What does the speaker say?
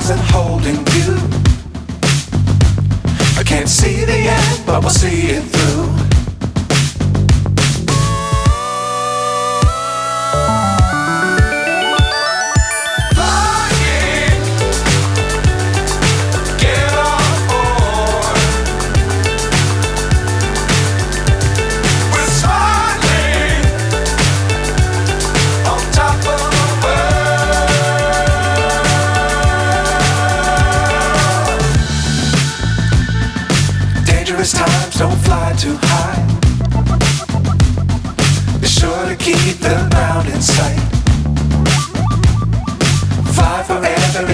stars and holding you. I can't see the end, but we'll see it through. Times don't fly too high. Be sure to keep the ground in sight. Fly forever